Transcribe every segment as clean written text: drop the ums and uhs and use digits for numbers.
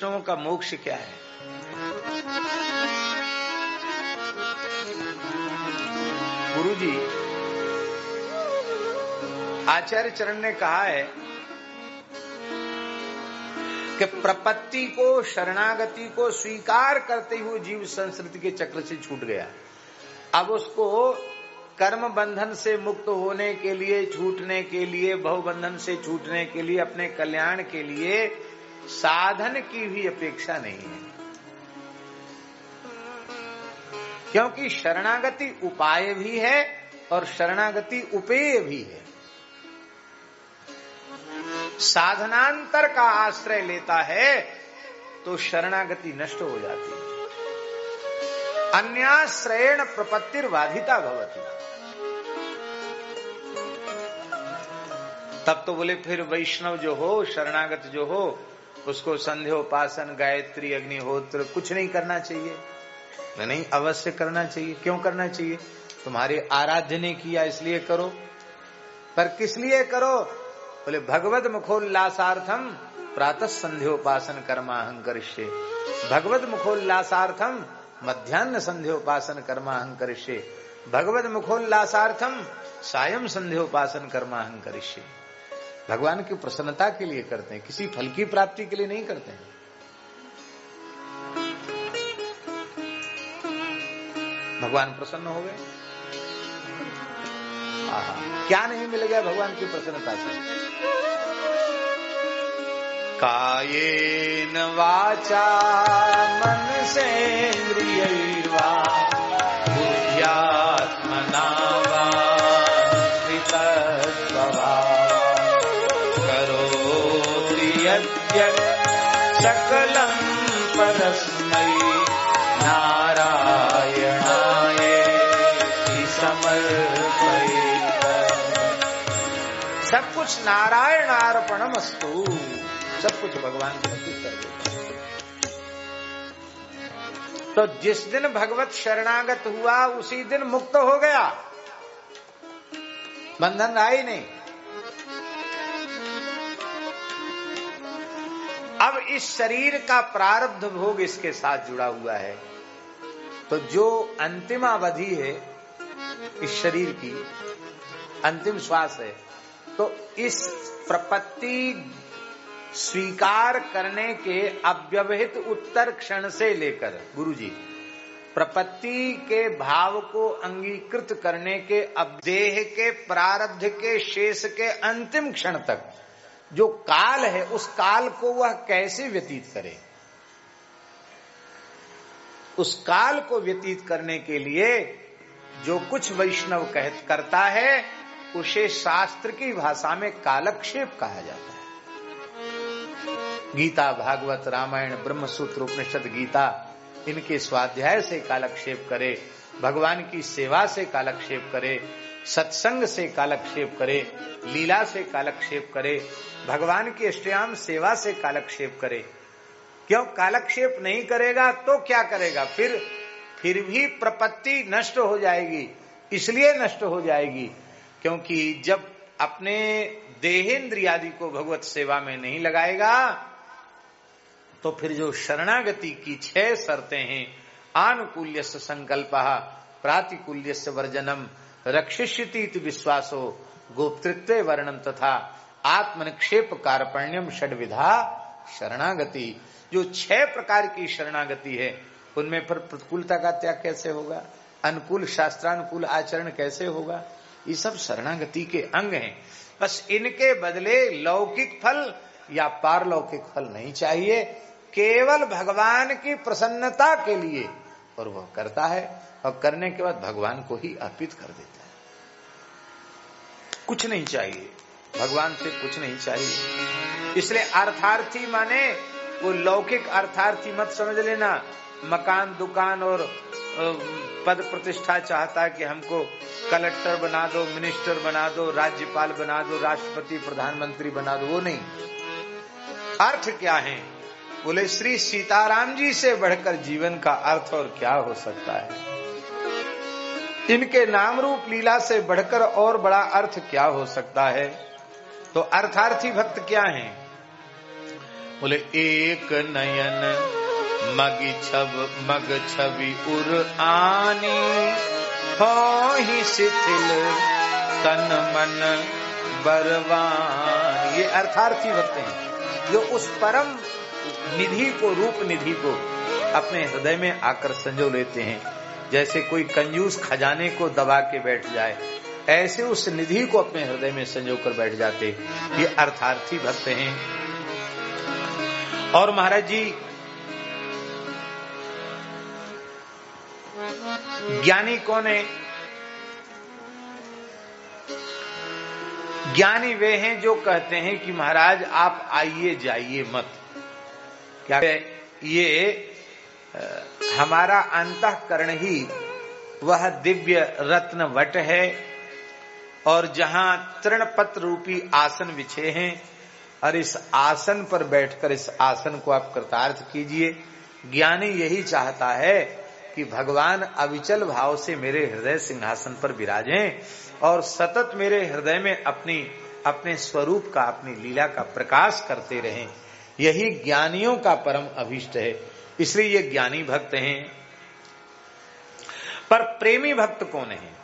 वैष्णवों का मोक्ष क्या है? गुरुजी आचार्य चरण ने कहा है कि प्रपत्ति को, शरणागति को स्वीकार करते हुए जीव संस्कृति के चक्र से छूट गया। अब उसको कर्म बंधन से मुक्त होने के लिए, छूटने के लिए, भव बंधन से छूटने के लिए, अपने कल्याण के लिए साधन की भी अपेक्षा नहीं है, क्योंकि शरणागति उपाय भी है और शरणागति उपेय भी है। साधनांतर का आश्रय लेता है तो शरणागति नष्ट हो जाती है। अन्याश्रयेण प्रपत्तिर्बाधिता भवति। तब तो बोले फिर वैष्णव जो हो, शरणागत जो हो, उसको संध्योपासन, गायत्री, अग्निहोत्र कुछ नहीं करना चाहिए? नहीं, अवश्य करना चाहिए। क्यों करना चाहिए? तुम्हारे आराध्य ने किया इसलिए करो। पर किस लिए करो? बोले भगवद मुखोल्लासार्थम प्रातः संध्योपासन कर्माहं करिष्ये, भगवद मुखोल्लासार्थम मध्याह्न संध्योपासन कर्माहं करिष्ये, भगवद मुखोल्लासार्थम सायं संध्योपासन कर्माहं करिष्ये। भगवान की प्रसन्नता के लिए करते हैं, किसी फल की प्राप्ति के लिए नहीं करते हैं। भगवान प्रसन्न हो गए। क्या नहीं मिल गया भगवान की प्रसन्नता से? कायेन वाचा मनसेन्द्रियैर्वा बुद्ध्यात्मना वा करोति यद्यत् सकलं परस्मै नारायणायेति समर्पयेत्। सब कुछ नारायणार्पणमस्तु, सब कुछ भगवान को अर्पित कर देता। तो जिस दिन भगवत शरणागत हुआ उसी दिन मुक्त हो गया, बंधन रहा ही नहीं। अब इस शरीर का प्रारब्ध भोग इसके साथ जुड़ा हुआ है, तो जो अंतिम अवधि है इस शरीर की, अंतिम श्वास है, तो इस प्रपत्ति स्वीकार करने के अव्यवहित उत्तर क्षण से लेकर गुरुजी प्रपत्ति के भाव को अंगीकृत करने के अब देह के प्रारब्ध के शेष के अंतिम क्षण तक जो काल है, उस काल को वह कैसे व्यतीत करे, उस काल को व्यतीत करने के लिए जो कुछ वैष्णव करता है उसे शास्त्र की भाषा में कालक्षेप कहा जाता है। गीता, भागवत, रामायण, ब्रह्मसूत्र, उपनिषद, गीता, इनके स्वाध्याय से कालक्षेप करे, भगवान की सेवा से कालक्षेप करे, सत्संग से कालक्षेप करे, लीला से कालक्षेप करे, भगवान की अष्टयाम सेवा से कालक्षेप करे। क्यों कालक्षेप नहीं करेगा तो क्या करेगा? फिर भी प्रपत्ति नष्ट हो जाएगी। इसलिए नष्ट हो जाएगी क्योंकि जब अपने देहेंद्रियादि को भगवत सेवा में नहीं लगाएगा तो फिर जो शरणागति की 6 शर्तें हैं, आनुकूल्यस्य संकल्पः, प्रातिकूल्यस्य वर्जनम, रक्षिष्यति विश्वासो, गोप्तृत्वे वर्णम तथा आत्मनिक्षेप कार्पण्यम, षड्विधा शरणागति। जो 6 प्रकार की शरणागति है उनमें पर प्रतिकूलता का त्याग कैसे होगा, अनुकूल शास्त्रानुकूल आचरण कैसे होगा, ये सब शरणागति के अंग हैं। बस इनके बदले लौकिक फल या पारलौकिक फल नहीं चाहिए, केवल भगवान की प्रसन्नता के लिए, और वह करता है और करने के बाद भगवान को ही अर्पित कर देता है। कुछ नहीं चाहिए, भगवान से कुछ नहीं चाहिए। इसलिए अर्थार्थी माने वो लौकिक अर्थार्थी मत समझ लेना, मकान, दुकान और पद प्रतिष्ठा चाहता है कि हमको कलेक्टर बना दो, मिनिस्टर बना दो, राज्यपाल बना दो, राष्ट्रपति, प्रधानमंत्री बना दो, वो नहीं। अर्थ क्या है? बोले श्री सीताराम जी से बढ़कर जीवन का अर्थ और क्या हो सकता है? इनके नाम रूप लीला से बढ़कर और बड़ा अर्थ क्या हो सकता है? तो अर्थार्थी भक्त क्या हैं? बोले एक नयन मग छवि उर आनी, हो ही शिथिल तन मन बरवान। ये अर्थार्थी भक्त हैं जो उस परम निधि को, रूप निधि को अपने हृदय में आकर संजो लेते हैं। जैसे कोई कंजूस खजाने को दबा के बैठ जाए, ऐसे उस निधि को अपने हृदय में संजो कर बैठ जाते। ये अर्थार्थी भक्त हैं। और महाराज जी ज्ञानी कौन है? ज्ञानी वे हैं जो कहते हैं कि महाराज आप आइए जाइए मत। क्या ये हमारा अंतःकरण ही वह दिव्य रत्न वट है, और जहां तृणपत्र रूपी आसन बिछे हैं, और इस आसन पर बैठकर इस आसन को आप कृतार्थ कीजिए। ज्ञानी यही चाहता है कि भगवान अविचल भाव से मेरे हृदय सिंहासन पर विराजें और सतत मेरे हृदय में अपने स्वरूप का, अपनी लीला का प्रकाश करते रहें। यही ज्ञानियों का परम अभीष्ट है, इसलिए ये ज्ञानी भक्त हैं। पर प्रेमी भक्त कौन है?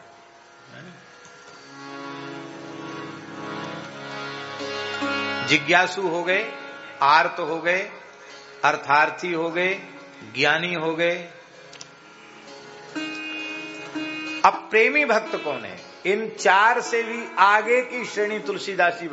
जिज्ञासु हो गए, आर्त हो गए, अर्थार्थी हो गए, ज्ञानी हो गए। अब प्रेमी भक्त कौन है? इन चार से भी आगे की श्रेणी तुलसीदास जी